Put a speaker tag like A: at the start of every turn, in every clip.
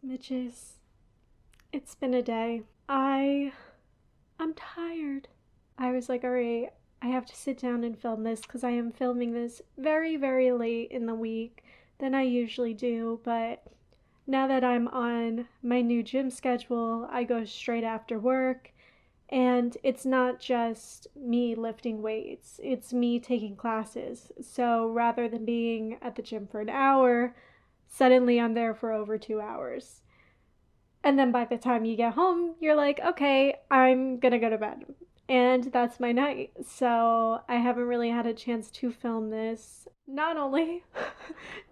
A: Smidges, it's been a day. I'm tired. I was like, all right, I have to sit down and film this because I am filming this very, very late in the week than I usually do. But now that I'm on my new gym schedule, I go straight after work. And it's not just me lifting weights, it's me taking classes. So rather than being at the gym for an hour, suddenly I'm there for over 2 hours. And then by the time you get home, you're like, okay, I'm gonna go to bed. And that's my night. So I haven't really had a chance to film this. Not only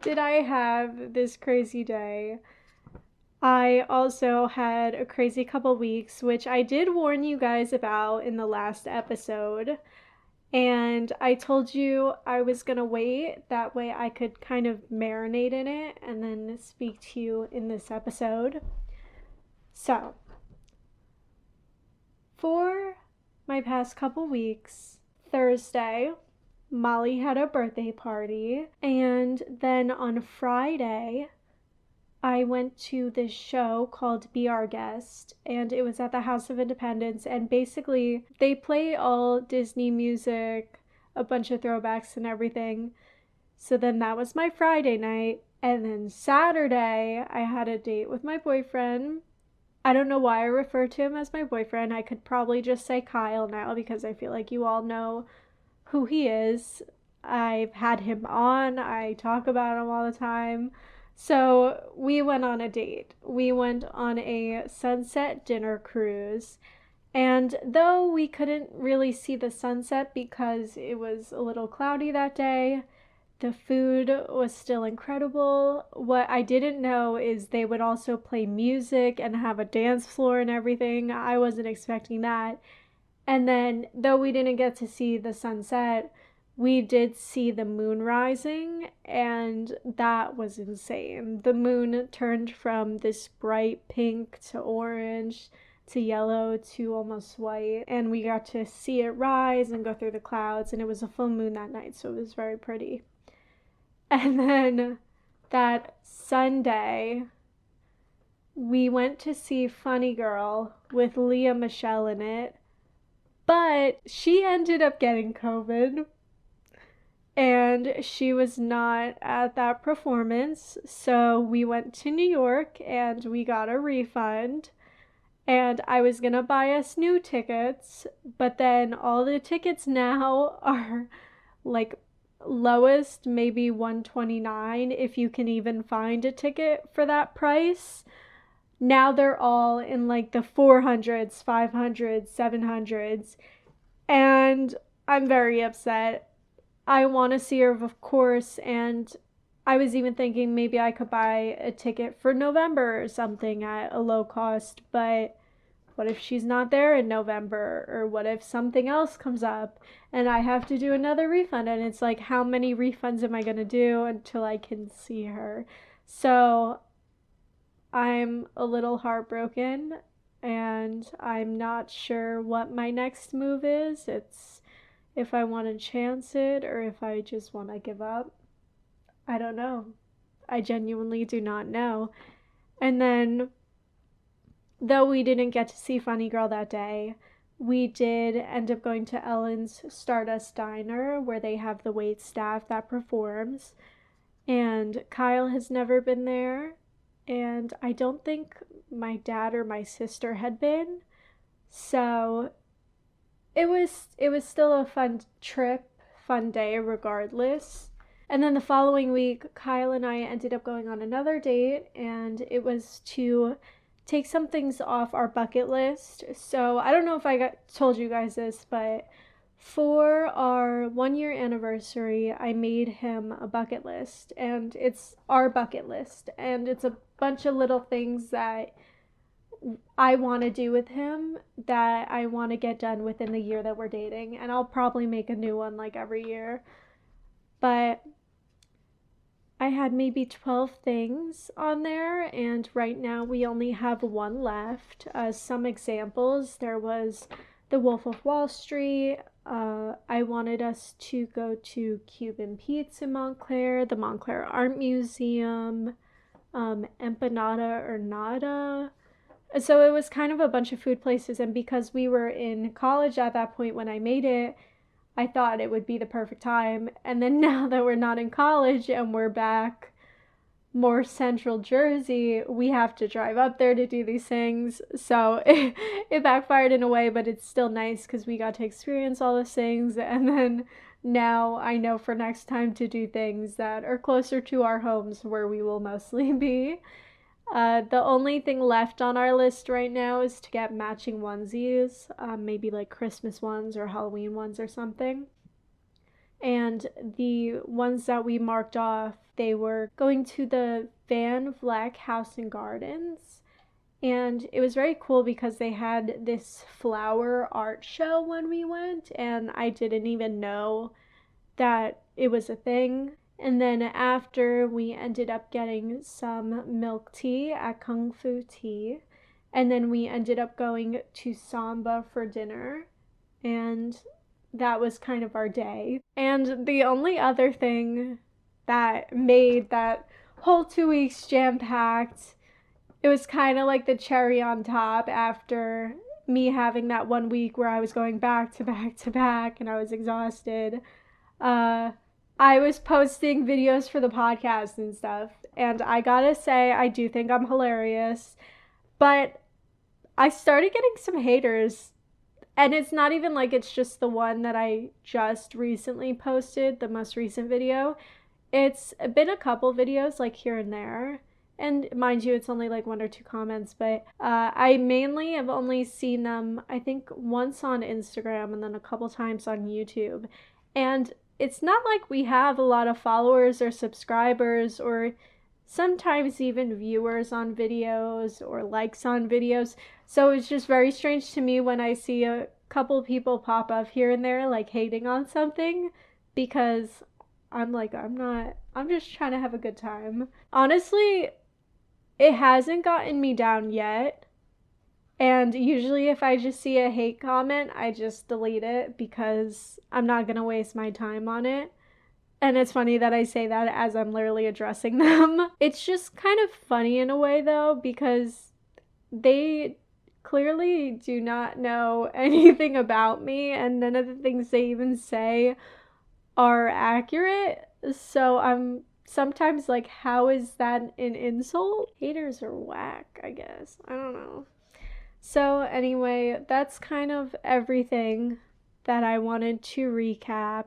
A: did I have this crazy day, I also had a crazy couple weeks, which I did warn you guys about in the last episode. And I told you I was gonna wait. That way I could kind of marinate in it and then speak to you in this episode. So, for my past couple weeks, Thursday, Molly had a birthday party, and then on Friday, I went to this show called Be Our Guest, and it was at the House of Independence, and basically, they play all Disney music, a bunch of throwbacks and everything. So then that was my Friday night, and then Saturday, I had a date with my boyfriend. I don't know why I refer to him as my boyfriend. I could probably just say Kyle now because I feel like you all know who he is. I've had him on, I talk about him all the time. So we went on a date. We went on a sunset dinner cruise. And though we couldn't really see the sunset because it was a little cloudy that day, the food was still incredible. What I didn't know is they would also play music and have a dance floor and everything. I wasn't expecting that. And then, though we didn't get to see the sunset, we did see the moon rising, and that was insane. The moon turned from this bright pink to orange to yellow to almost white, and we got to see it rise and go through the clouds, and it was a full moon that night, so it was very pretty. And then that Sunday, we went to see Funny Girl with Leah Michelle in it, but she ended up getting COVID and she was not at that performance. So we went to New York and we got a refund. And I was gonna buy us new tickets, but then all the tickets now are like lowest maybe 129 if you can even find a ticket for that price. Now they're all in like the 400s, 500s, 700s, and I'm very upset. I want to see her, of course, and I was even thinking maybe I could buy a ticket for November or something at a low cost, but what if she's not there in November? Or what if something else comes up and I have to do another refund? And it's like, how many refunds am I going to do until I can see her? So I'm a little heartbroken and I'm not sure what my next move is. It's if I want to chance it or if I just want to give up. I don't know. I genuinely do not know. And then, though we didn't get to see Funny Girl that day, we did end up going to Ellen's Stardust Diner where they have the wait staff that performs. And Kyle has never been there. And I don't think my dad or my sister had been. So it was still a fun trip, fun day regardless. And then the following week, Kyle and I ended up going on another date, and it was to take some things off our bucket list. So I don't know if told you guys this, but for our 1 year anniversary, I made him a bucket list, and it's our bucket list, and it's a bunch of little things that I want to do with him that I want to get done within the year that we're dating, and I'll probably make a new one like every year. But I had maybe 12 things on there, and right now we only have one left. Some examples, there was The Wolf of Wall Street. I wanted us to go to Cuban Pete's in Montclair, the Montclair Art Museum, empanada or nada. So it was kind of a bunch of food places, and because we were in college at that point when I made it, I thought it would be the perfect time. And then now that we're not in college and we're back more central Jersey, we have to drive up there to do these things. So it backfired in a way, but it's still nice because we got to experience all those things. And then now I know for next time to do things that are closer to our homes where we will mostly be. The only thing left on our list right now is to get matching onesies, maybe like Christmas ones or Halloween ones or something. And the ones that we marked off, they were going to the Van Vleck House and Gardens. And it was very cool because they had this flower art show when we went, and I didn't even know that it was a thing. And then after, we ended up getting some milk tea at Kung Fu Tea. And then we ended up going to Samba for dinner. And that was kind of our day. And the only other thing that made that whole 2 weeks jam packed, it was kind of like the cherry on top after me having that 1 week where I was going back to back to back and I was exhausted. Uh, I was posting videos for the podcast and stuff, and I gotta say, I do think I'm hilarious, but I started getting some haters. And it's not even like it's just the one that I just recently posted, the most recent video. It's been a couple videos, like here and there. And mind you, it's only like one or two comments, but I mainly have only seen them, I think, once on Instagram and then a couple times on YouTube. And it's not like we have a lot of followers or subscribers or sometimes even viewers on videos or likes on videos. So it's just very strange to me when I see a couple people pop up here and there like hating on something, because I'm like, I'm just trying to have a good time. Honestly, it hasn't gotten me down yet. And usually if I just see a hate comment, I just delete it because I'm not going to waste my time on it. And it's funny that I say that as I'm literally addressing them. It's just kind of funny in a way, though, because they clearly do not know anything about me, and none of the things they even say are accurate. So I'm sometimes like, how is that an insult? Haters are whack, I guess. I don't know. So, anyway, that's kind of everything that I wanted to recap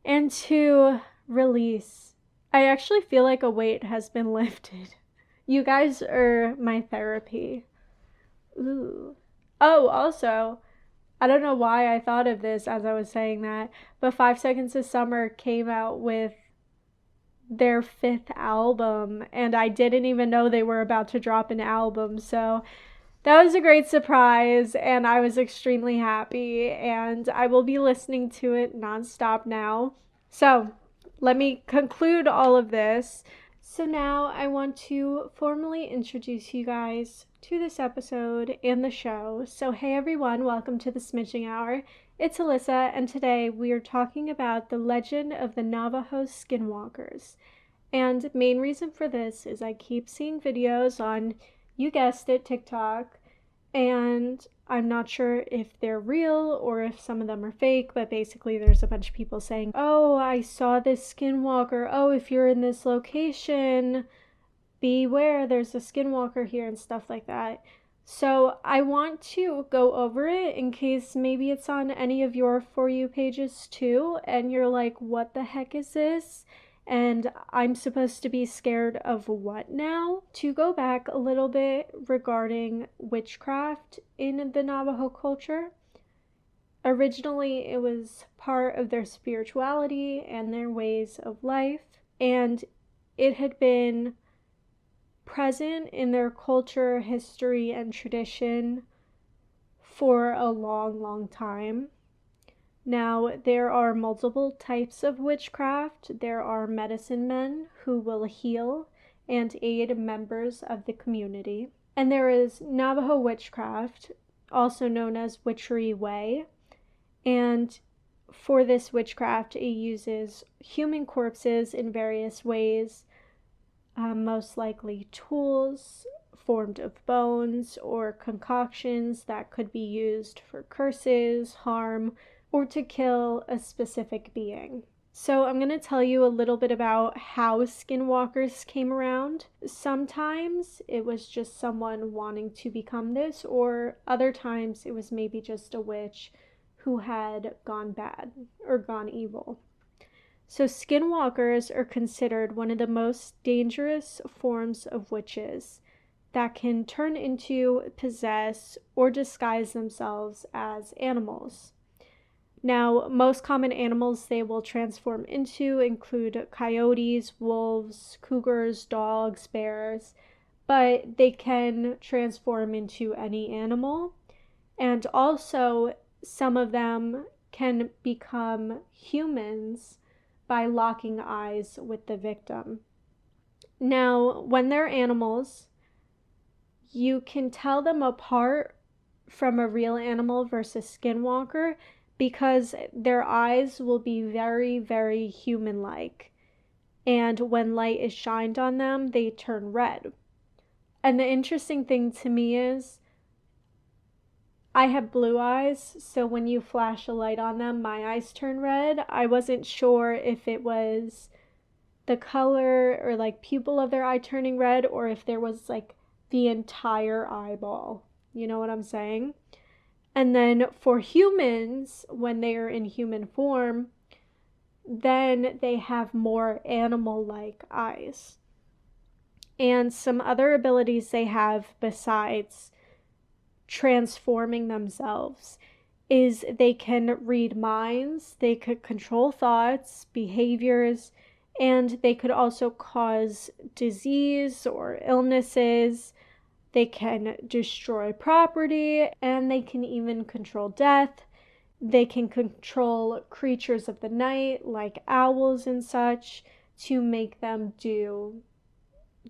A: and to release. I actually feel like a weight has been lifted. You guys are my therapy. Ooh. Oh, also, I don't know why I thought of this as I was saying that, but 5 Seconds of Summer came out with their 5th album, and I didn't even know they were about to drop an album, so that was a great surprise, and I was extremely happy, and I will be listening to it nonstop now. So, let me conclude all of this. So now I want to formally introduce you guys to this episode and the show. So hey everyone, welcome to the Smidging Hour. It's Alyssa, and today we are talking about the legend of the Navajo Skinwalkers. And main reason for this is I keep seeing videos on, you guessed it, TikTok, and I'm not sure if they're real or if some of them are fake, but basically there's a bunch of people saying, oh, I saw this skinwalker. Oh, if you're in this location, beware, there's a skinwalker here and stuff like that. So I want to go over it in case maybe it's on any of your For You pages too, and you're like, what the heck is this? And I'm supposed to be scared of what now? To go back a little bit regarding witchcraft in the Navajo culture, originally it was part of their spirituality and their ways of life, and it had been present in their culture, history, and tradition for a long, long time. Now, there are multiple types of witchcraft. There are medicine men who will heal and aid members of the community. And there is Navajo witchcraft, also known as witchery way. And for this witchcraft, it uses human corpses in various ways most likely tools formed of bones or concoctions that could be used for curses, harm, or to kill a specific being. So, I'm going to tell you a little bit about how skinwalkers came around. Sometimes it was just someone wanting to become this, or other times it was maybe just a witch who had gone bad or gone evil. So, skinwalkers are considered one of the most dangerous forms of witches that can turn into, possess, or disguise themselves as animals. Now, most common animals they will transform into include coyotes, wolves, cougars, dogs, bears, but they can transform into any animal. And also, some of them can become humans by locking eyes with the victim. Now, when they're animals, you can tell them apart from a real animal versus skinwalker because their eyes will be very, very human-like. And when light is shined on them, they turn red. And the interesting thing to me is I have blue eyes, so when you flash a light on them, my eyes turn red. I wasn't sure if it was the color or like pupil of their eye turning red or if there was like the entire eyeball. You know what I'm saying? And then for humans, when they are in human form, then they have more animal-like eyes. And some other abilities they have besides transforming themselves is they can read minds, they could control thoughts, behaviors, and they could also cause disease or illnesses. They can destroy property, and they can even control death. They can control creatures of the night, like owls and such, to make them do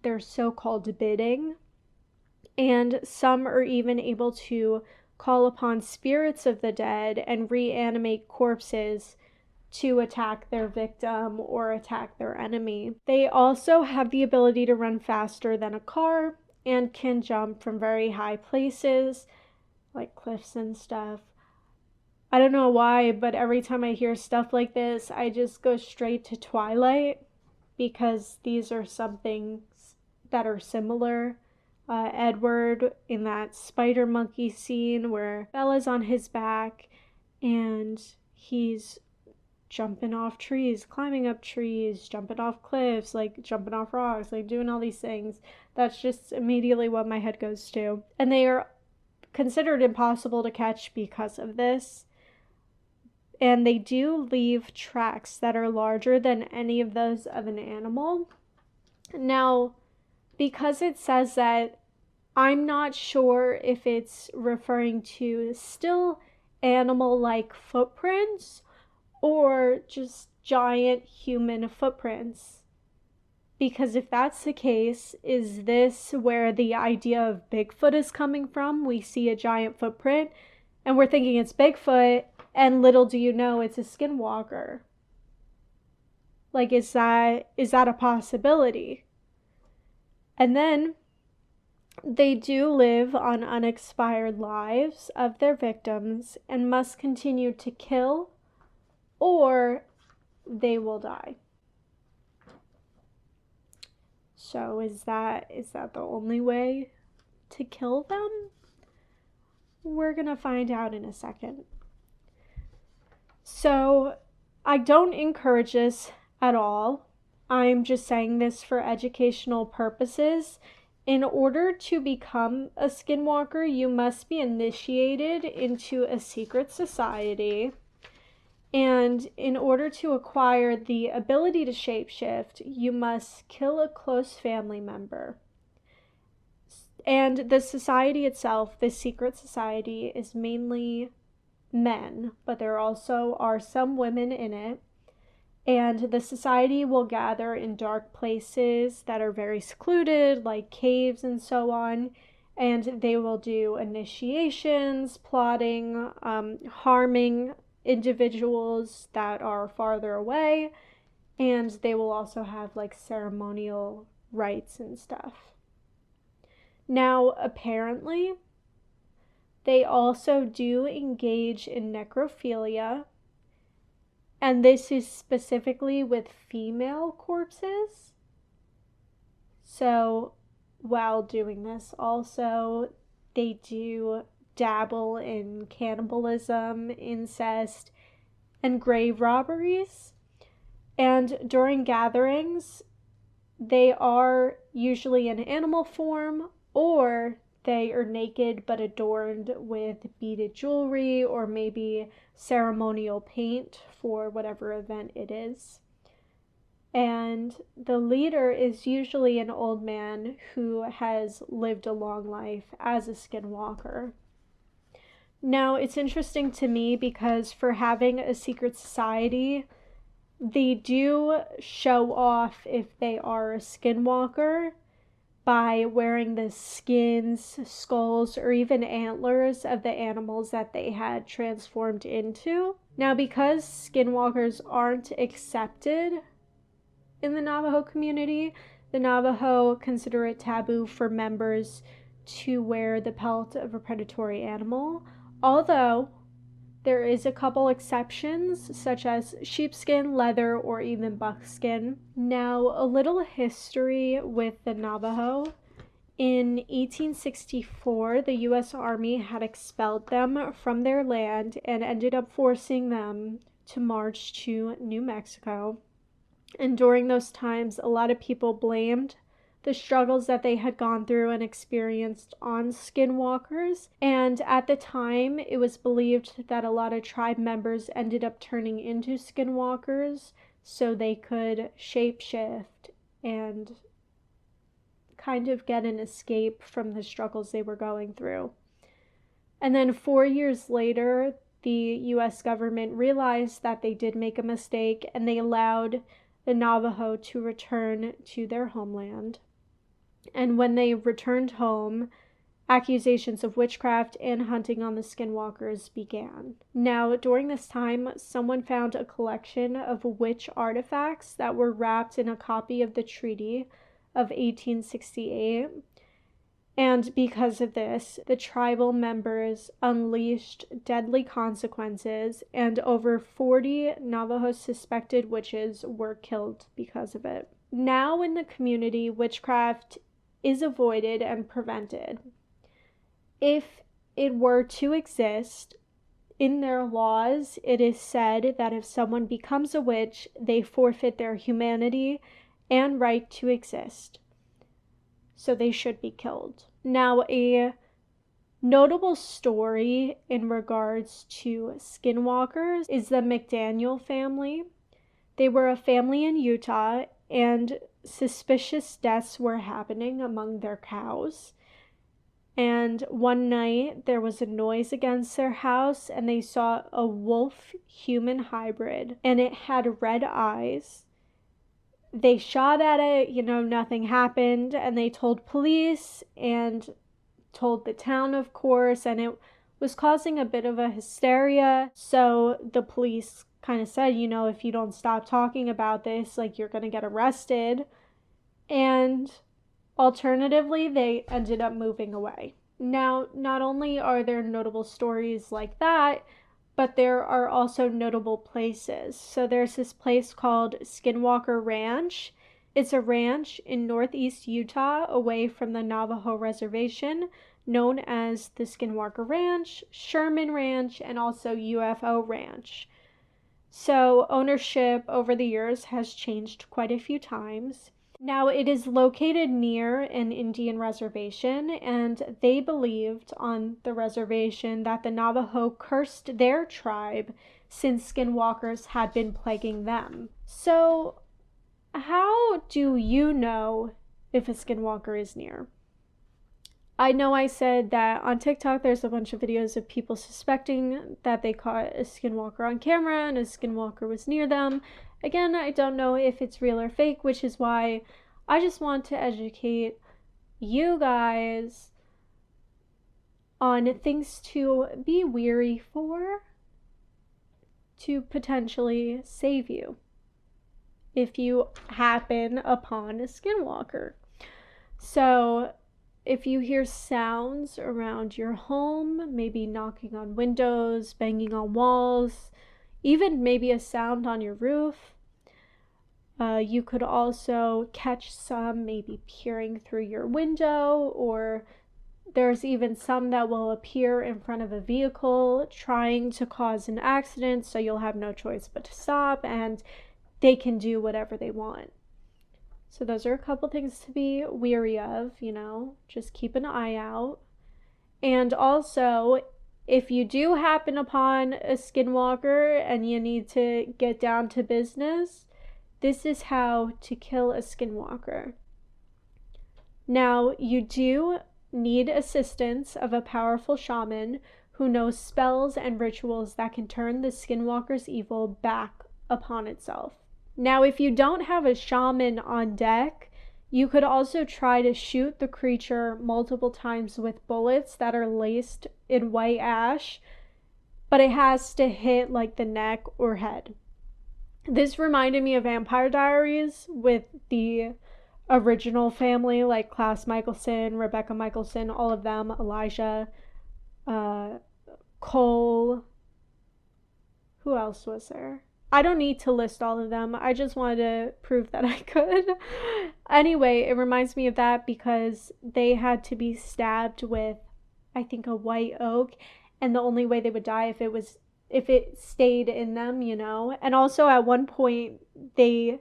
A: their so-called bidding. And some are even able to call upon spirits of the dead and reanimate corpses to attack their victim or attack their enemy. They also have the ability to run faster than a car and can jump from very high places, like cliffs and stuff. I don't know why, but every time I hear stuff like this, I just go straight to Twilight because these are some things that are similar. Edward in that spider monkey scene where Bella's on his back and he's jumping off trees, climbing up trees, jumping off cliffs, like jumping off rocks, like doing all these things. That's just immediately what my head goes to. And they are considered impossible to catch because of this. And they do leave tracks that are larger than any of those of an animal. Now, because it says that, I'm not sure if it's referring to still animal-like footprints or just giant human footprints. Because if that's the case, is this where the idea of Bigfoot is coming from? We see a giant footprint and we're thinking it's Bigfoot, and little do you know it's a skinwalker. Like, is that a possibility? And then they do live on unexpired lives of their victims and must continue to kill, or they will die. So is that the only way to kill them? We're going to find out in a second. So I don't encourage this at all. I'm just saying this for educational purposes. In order to become a skinwalker, you must be initiated into a secret society. And in order to acquire the ability to shapeshift, you must kill a close family member. And the society itself, this secret society, is mainly men, but there also are some women in it. And the society will gather in dark places that are very secluded, like caves and so on. And they will do initiations, plotting, harming individuals that are farther away. And they will also have like ceremonial rites and stuff. Now, apparently, they also do engage in necrophilia, and this is specifically with female corpses. So, while doing this, also, they do dabble in cannibalism, incest, and grave robberies. And during gatherings, they are usually in animal form, or they are naked but adorned with beaded jewelry or maybe ceremonial paint for whatever event it is. And the leader is usually an old man who has lived a long life as a skinwalker. Now, it's interesting to me because for having a secret society, they do show off if they are a skinwalker by wearing the skins, skulls, or even antlers of the animals that they had transformed into. Now, because skinwalkers aren't accepted in the Navajo community, the Navajo consider it taboo for members to wear the pelt of a predatory animal, although there is a couple exceptions, such as sheepskin, leather, or even buckskin. Now, a little history with the Navajo. In 1864, the U.S. Army had expelled them from their land and ended up forcing them to march to New Mexico. And during those times, a lot of people blamed the struggles that they had gone through and experienced on skinwalkers. And at the time, it was believed that a lot of tribe members ended up turning into skinwalkers so they could shapeshift and kind of get an escape from the struggles they were going through. And then 4 years later, the US government realized that they did make a mistake and they allowed the Navajo to return to their homeland. And when they returned home, accusations of witchcraft and hunting on the skinwalkers began. Now, during this time, someone found a collection of witch artifacts that were wrapped in a copy of the Treaty of 1868. And because of this, the tribal members unleashed deadly consequences, and over 40 Navajo suspected witches were killed because of it. Now in the community, witchcraft is avoided and prevented. If it were to exist, in their laws, it is said that if someone becomes a witch, they forfeit their humanity and right to exist. So they should be killed. Now, a notable story in regards to skinwalkers is the McDaniel family. They were a family in Utah, and suspicious deaths were happening among their cows. And one night there was a noise against their house, and they saw a wolf-human hybrid, and it had red eyes. They shot at it, nothing happened, and they told police and told the town, of course, and it was causing a bit of a hysteria. So the police kind of said, if you don't stop talking about this, you're going to get arrested. And alternatively, they ended up moving away. Now, not only are there notable stories like that, but there are also notable places. So there's this place called Skinwalker Ranch. It's a ranch in northeast Utah away from the Navajo reservation, known as the Skinwalker Ranch, Sherman Ranch, and also UFO Ranch. So ownership over the years has changed quite a few times. Now, it is located near an Indian reservation, and they believed on the reservation that the Navajo cursed their tribe since skinwalkers had been plaguing them. So, how do you know if a skinwalker is near? I know I said that on TikTok there's a bunch of videos of people suspecting that they caught a skinwalker on camera and a skinwalker was near them. Again, I don't know if it's real or fake, which is why I just want to educate you guys on things to be wary for, to potentially save you if you happen upon a skinwalker. So if you hear sounds around your home, maybe knocking on windows, banging on walls, even maybe a sound on your roof, you could also catch some maybe peering through your window, or there's even some that will appear in front of a vehicle trying to cause an accident, so you'll have no choice but to stop, and they can do whatever they want. So those are a couple things to be weary of, just keep an eye out. And also, if you do happen upon a skinwalker and you need to get down to business, this is how to kill a skinwalker. Now, you do need assistance of a powerful shaman who knows spells and rituals that can turn the skinwalker's evil back upon itself. Now, if you don't have a shaman on deck, you could also try to shoot the creature multiple times with bullets that are laced in white ash, but it has to hit like the neck or head. This reminded me of Vampire Diaries with the original family, like Klaus Michelson, Rebecca Michelson, all of them, Elijah, Cole. Who else was there? I don't need to list all of them. I just wanted to prove that I could. Anyway, it reminds me of that because they had to be stabbed with, I think, a white oak, and the only way they would die if it stayed in them, And also at one point they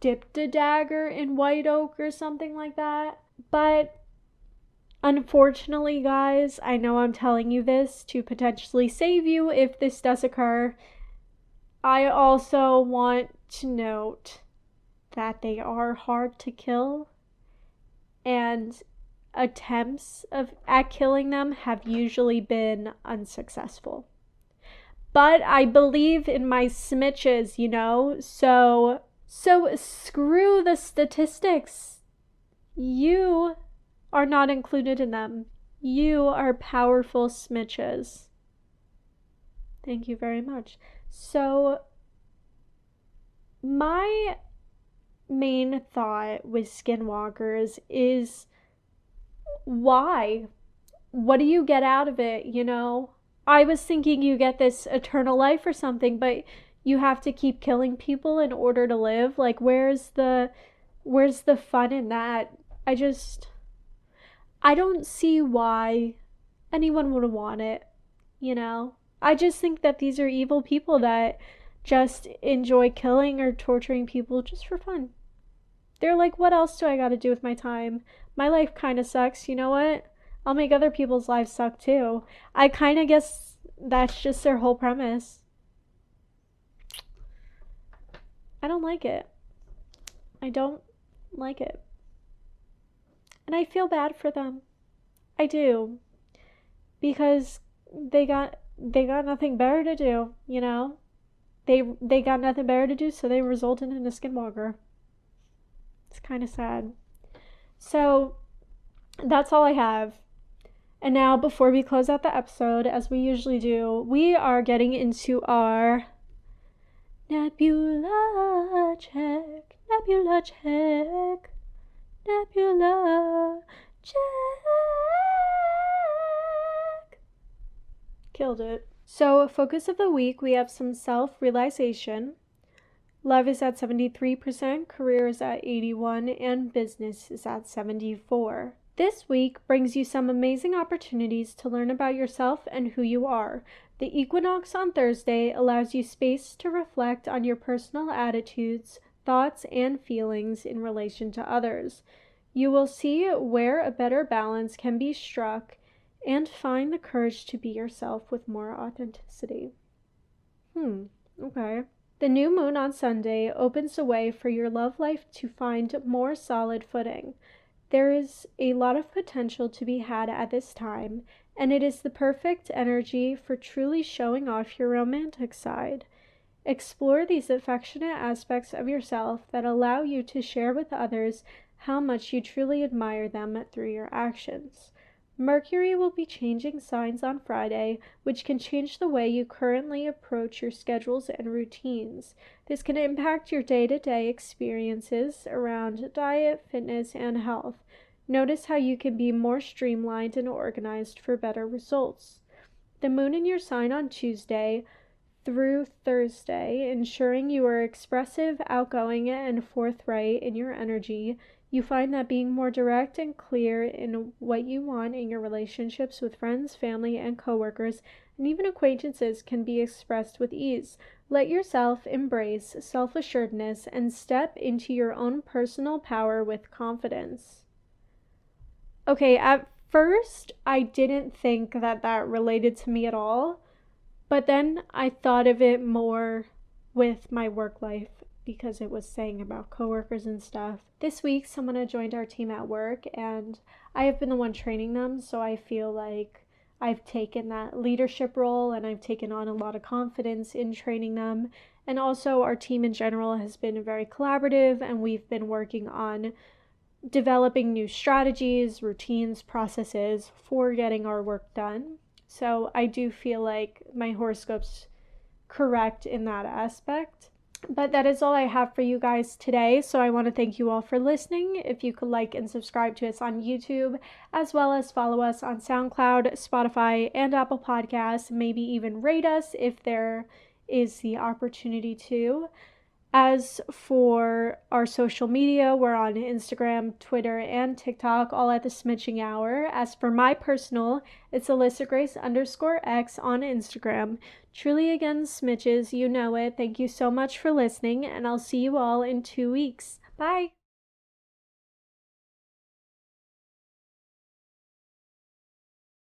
A: dipped a dagger in white oak or something like that. But unfortunately, guys, I know I'm telling you this to potentially save you if this does occur. I also want to note that they are hard to kill, and attempts at killing them have usually been unsuccessful. But I believe in my smitches, so screw the statistics. You are not included in them. You are powerful smitches. Thank you very much. So, my main thought with skinwalkers is why? What do you get out of it, I was thinking you get this eternal life or something, but you have to keep killing people in order to live. Like, where's the fun in that? I don't see why anyone would want it, I just think that these are evil people that just enjoy killing or torturing people just for fun. They're like, what else do I gotta do with my time? My life kinda sucks, you know what? I'll make other people's lives suck too. I kinda guess that's just their whole premise. I don't like it. I don't like it. And I feel bad for them. I do. Because they got nothing better to do, They got nothing better to do, so they resulted in a skinwalker. It's kind of sad. So that's all I have. And now, before we close out the episode, as we usually do, we are getting into our nebula check. Nebula check. Nebula check. Killed it. So, focus of the week, we have some self-realization. Love is at 73%, career is at 81%, and business is at 74%. This week brings you some amazing opportunities to learn about yourself and who you are. The equinox on Thursday allows you space to reflect on your personal attitudes, thoughts, and feelings in relation to others. You will see where a better balance can be struck and find the courage to be yourself with more authenticity. Okay. The new moon on Sunday opens the way for your love life to find more solid footing. There is a lot of potential to be had at this time, and it is the perfect energy for truly showing off your romantic side. Explore these affectionate aspects of yourself that allow you to share with others how much you truly admire them through your actions. Mercury will be changing signs on Friday, which can change the way you currently approach your schedules and routines. This can impact your day-to-day experiences around diet, fitness, and health. Notice how you can be more streamlined and organized for better results. The moon in your sign on Tuesday through Thursday, ensuring you are expressive, outgoing, and forthright in your energy. You find that being more direct and clear in what you want in your relationships with friends, family, and coworkers, and even acquaintances can be expressed with ease. Let yourself embrace self-assuredness and step into your own personal power with confidence. Okay, at first, I didn't think that that related to me at all. But then I thought of it more with my work life because it was saying about coworkers and stuff. This week, someone had joined our team at work, and I have been the one training them, so I feel like I've taken that leadership role and I've taken on a lot of confidence in training them. And also, our team in general has been very collaborative, and we've been working on developing new strategies, routines, processes for getting our work done. So I do feel like my horoscope's correct in that aspect. But that is all I have for you guys today. So I want to thank you all for listening. If you could like and subscribe to us on YouTube, as well as follow us on SoundCloud, Spotify, and Apple Podcasts, maybe even rate us if there is the opportunity to. As for our social media, we're on Instagram, Twitter, and TikTok, all at the Smidging Hour. As for my personal, it's AlyssaGrace_X on Instagram. Truly again, Smidges, you know it. Thank you so much for listening, and I'll see you all in 2 weeks. Bye!